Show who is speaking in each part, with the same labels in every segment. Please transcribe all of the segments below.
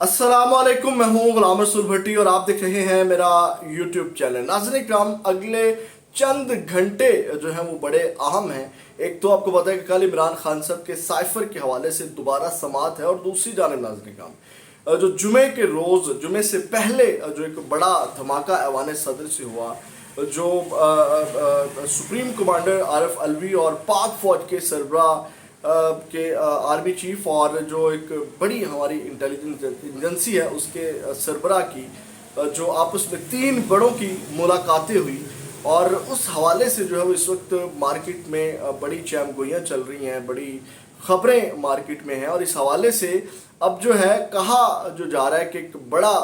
Speaker 1: अस्सलाम वालेकुम, मैं हूं गुलाम रसूल भट्टी और आप देख रहे हैं मेरा यूट्यूब चैनल। नाज़रीन इकराम, अगले चंद घंटे जो हैं वो बड़े अहम हैं। एक तो आपको पता है कि कल इमरान खान साहब के साइफर के हवाले से दोबारा समात है, और दूसरी जानिब नाज़रीन इकराम जो जुमे के रोज़, जुमे से पहले जो एक बड़ा धमाका ऐवान सदर से हुआ, जो सुप्रीम कमांडर आरिफ अलवी और पाक फौज के सरबरा के आर्मी चीफ और जो एक बड़ी हमारी इंटेलिजेंस एजेंसी है उसके सरबरा की जो आपस में तीन बड़ों की मुलाकातें हुई, और उस हवाले से जो है वो इस वक्त मार्केट में बड़ी चैमगोइयाँ चल रही हैं, बड़ी खबरें मार्केट में हैं। और इस हवाले से अब जो है कहा जो जा रहा है कि एक बड़ा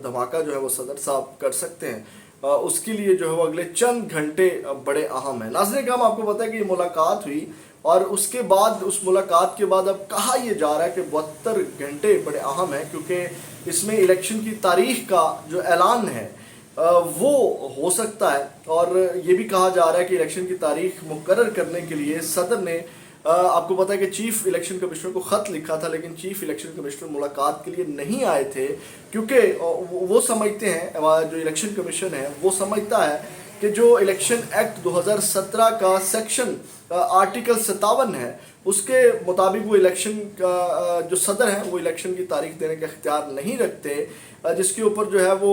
Speaker 1: धमाका जो है वो सदर साहब कर सकते हैं। उसके लिए जो है वो अगले चंद घंटे बड़े अहम है। नाज़रीन हम आपको पता है कि ये मुलाकात हुई, और उसके बाद उस मुलाकात के बाद अब कहा यह जा रहा है कि 72 घंटे बड़े अहम हैं, क्योंकि इसमें इलेक्शन की तारीख का जो ऐलान है वो हो सकता है। और ये भी कहा जा रहा है कि इलेक्शन की तारीख मुकर्रर करने के लिए सदर ने आपको पता है कि चीफ इलेक्शन कमिश्नर को ख़त लिखा था, लेकिन चीफ इलेक्शन कमिश्नर मुलाकात के लिए नहीं आए थे, क्योंकि वो समझते हैं, जो इलेक्शन कमीशन है वो समझता है कि जो इलेक्शन एक्ट 2017 का सेक्शन आर्टिकल 57 है उसके मुताबिक वो इलेक्शन का जो सदर है वो इलेक्शन की तारीख देने का इख्तियार नहीं रखते, जिसके ऊपर जो है वो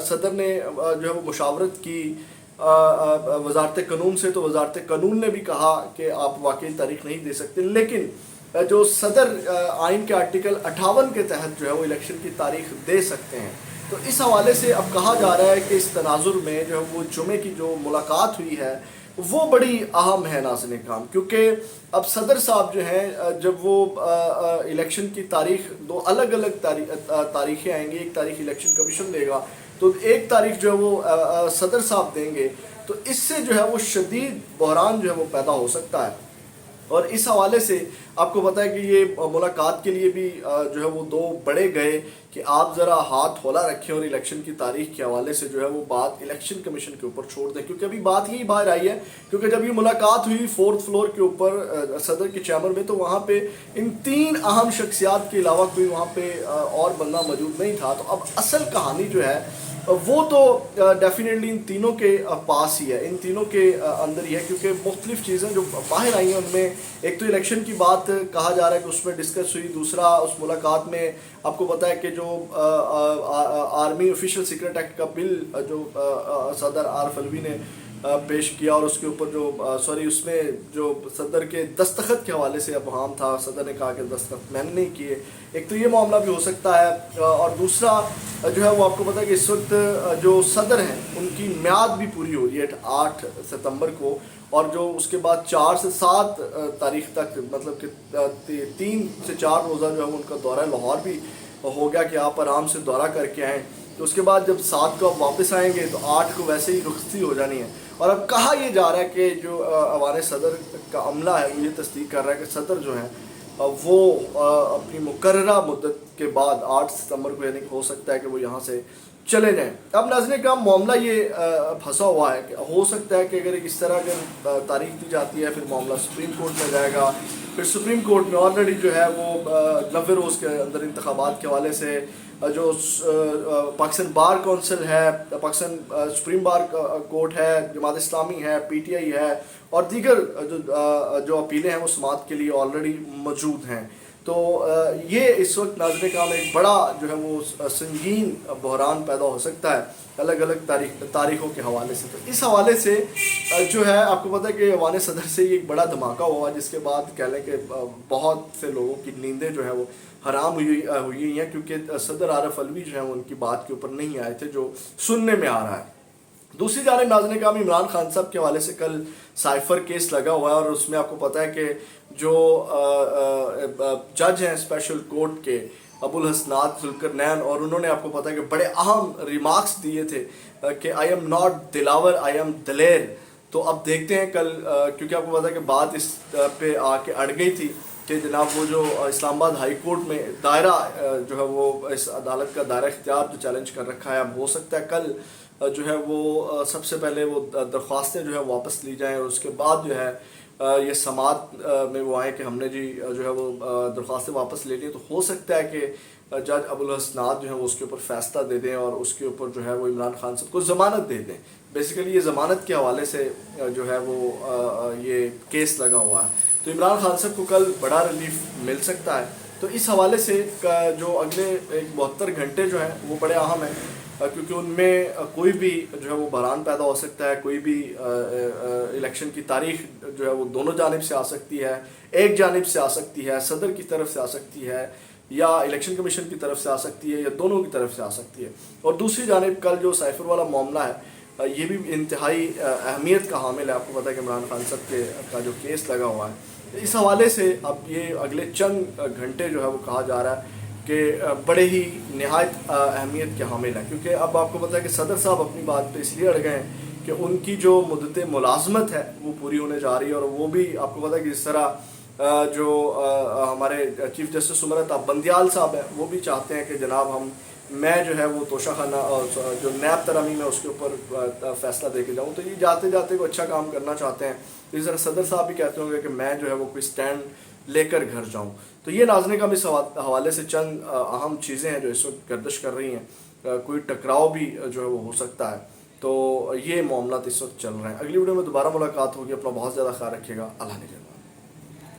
Speaker 1: सदर ने जो है वो मुशावरत की वजारत कानून से। तो वजारत कानून ने भी कहा कि आप वाकई तारीख नहीं दे सकते, लेकिन जो सदर आइन के आर्टिकल 58 के तहत जो है वो इलेक्शन की तारीख दे सकते हैं। तो इस हवाले से अब कहा जा रहा है कि इस तनाजुर में जो है वो जुमे की जो मुलाकात हुई है वो बड़ी अहम है नाज़रीन इकराम, क्योंकि अब सदर साहब जो हैं जब वो इलेक्शन की तारीख, दो अलग अलग तारीखें आएंगी, एक तारीख इलेक्शन कमीशन देगा तो एक तारीख जो है वो सदर साहब देंगे, तो इससे जो है वो शदीद बहरान जो है वो पैदा हो सकता है। और इस हवाले से आपको पता है कि ये मुलाकात के लिए भी जो है वो दो बड़े गए कि आप ज़रा हाथ हौला रखें और इलेक्शन की तारीख के हवाले से जो है वो बात इलेक्शन कमीशन के ऊपर छोड़ दें, क्योंकि अभी बात यही बाहर आई है। क्योंकि जब ये मुलाकात हुई 4th फ्लोर के ऊपर सदर के चैम्बर में, तो वहाँ पे इन तीन अहम शख्सियात के अलावा कोई वहाँ पे और बंदा मौजूद नहीं था। तो अब असल कहानी जो है वो तो डेफिनेटली इन तीनों के पास ही है, इन तीनों के अंदर ही है, क्योंकि मुख्तलिफ चीज़ें जो बाहर आई हैं उनमें एक तो इलेक्शन की बात कहा जा रहा है कि उसमें डिस्कस हुई। दूसरा, उस मुलाकात में आपको पता है कि जो आर्मी ऑफिशियल सीक्रेट एक्ट का बिल जो सदर आरिफ अलवी ने पेश किया, और उसके ऊपर जो उसमें जो सदर के दस्तखत के हवाले से अबहम था, सदर ने कहा कि दस्तखत मैंने नहीं किए। एक तो ये मामला भी हो सकता है, और दूसरा जो है वो आपको पता है कि इस वक्त जो सदर हैं उनकी म्याद भी पूरी हो रही है 8 सितंबर को, और जो उसके बाद 4 से 7 तारीख तक, मतलब कि 3 से 4 रोज़ा जो है उनका दौरा लाहौर भी हो गया कि आप आराम से दौरा करके आएँ। तो उसके बाद जब 7 को आप वापस आएंगे तो 8 को वैसे ही रुखसती हो जानी है। और अब कहा यह जा रहा है कि जो अवान सदर का अमला है वो ये तस्दीक कर रहा है कि सदर जो है वो अपनी मुकर्ररा मुद्दत के बाद 8 सितंबर को, यानी हो सकता है कि वो यहाँ से चले जाएं। अब नाज़रीन का मामला ये फंसा हुआ है कि हो सकता है कि अगर इस तरह अगर तारीख दी जाती है फिर मामला सुप्रीम कोर्ट में जाएगा, फिर सुप्रीम कोर्ट में ऑलरेडी जो है वो 90 रोज़ के अंदर इंतखाबात के हवाले से जो पाकिस्तान बार कौंसिल है, पाकिस्तान सुप्रीम बार कोर्ट है, जमात इस्लामी है, PTI है, और दीगर जो अपीलें हैं वो समाअत के लिए ऑलरेडी मौजूद हैं। तो ये इस वक्त नाज़रीन का एक बड़ा जो है वो संगीन बहरान पैदा हो सकता है अलग अलग तारीखों के हवाले से। तो इस हवाले से जो है आपको पता है कि अवान सदर से ये एक बड़ा धमाका हुआ, जिसके बाद कह लें कि बहुत से लोगों की नींदें जो है वो हराम हुई हैं, क्योंकि सदर आरिफ अलवी जो है वो उनकी बात के ऊपर नहीं आए थे, जो सुनने में आ रहा है। दूसरी जानिब नाज़रीन का इमरान खान साहब के हवाले से कल साइफर केस लगा हुआ है, और उसमें आपको पता है कि जो जज हैं स्पेशल कोर्ट के अबुल हसनात जुल्करनैन, और उन्होंने आपको पता है कि बड़े अहम रिमार्क्स दिए थे कि आई एम नॉट दिलावर, आई एम दलेर। तो अब देखते हैं कल, क्योंकि आपको पता है कि बात इस पे आके अड़ गई थी कि जनाब वो जो इस्लामाबाद हाई कोर्ट में दायरा जो है वो इस अदालत का दायरा इख्तियार जो चैलेंज कर रखा है, अब हो सकता है कल जो है वो सबसे पहले वो दरख्वास्तें जो है वापस ली जाएँ, और उसके बाद जो है ये समात में वो आए कि हमने जी जो है वो दरख्वास्तें वापस ले ली। तो हो सकता है कि جج ابوالحسنات جو ہے وہ اس کے اوپر فیصلہ دے دیں اور اس کے اوپر جو ہے وہ عمران خان صاحب کو ضمانت دے دیں. بیسیکلی یہ ضمانت کے حوالے سے جو ہے وہ یہ کیس لگا ہوا ہے. تو عمران خان صاحب کو کل بڑا ریلیف مل سکتا ہے. تو اس حوالے سے جو اگلے 72 گھنٹے جو ہیں وہ بڑے اہم ہیں, کیونکہ ان میں کوئی بھی جو ہے وہ بحران پیدا ہو سکتا ہے. کوئی بھی الیکشن کی تاریخ جو ہے وہ دونوں جانب سے آ سکتی ہے, ایک جانب سے آ سکتی ہے, صدر کی طرف سے آ سکتی ہے, یا الیکشن کمیشن کی طرف سے آ سکتی ہے, یا دونوں کی طرف سے آ سکتی ہے. اور دوسری جانب کل جو سائفر والا معاملہ ہے یہ بھی انتہائی اہمیت کا حامل ہے. آپ کو پتہ ہے کہ عمران خان صاحب کا جو کیس لگا ہوا ہے, اس حوالے سے اب یہ اگلے چند گھنٹے جو ہے وہ کہا جا رہا ہے کہ بڑے ہی نہایت اہمیت کے حامل ہیں. کیونکہ اب آپ کو پتہ ہے کہ صدر صاحب اپنی بات پہ اس لیے اڑ گئے ہیں کہ ان کی جو مدت ملازمت ہے وہ پوری ہونے جا رہی ہے. اور وہ بھی آپ کو پتہ ہے کہ اس طرح جو ہمارے چیف جسٹس عمرتا بندیال صاحب ہیں وہ بھی چاہتے ہیں کہ جناب میں جو ہے وہ توشہ خانہ جو نیب ترمیم ہے اس کے اوپر فیصلہ دے کے جاؤں. تو یہ جاتے جاتے کوئی اچھا کام کرنا چاہتے ہیں. اس طرح صدر صاحب بھی کہتے ہوں گے کہ میں جو ہے وہ کوئی سٹینڈ لے کر گھر جاؤں. تو یہ ناظرین کا اس حوالے سے چند اہم چیزیں ہیں جو اس وقت گردش کر رہی ہیں. کوئی ٹکراؤ بھی جو ہے وہ ہو سکتا ہے. تو یہ معاملات اس وقت چل رہے ہیں. اگلی ویڈیو میں دوبارہ ملاقات ہوگی. اپنا بہت زیادہ خیال رکھیے گا. اللہ نے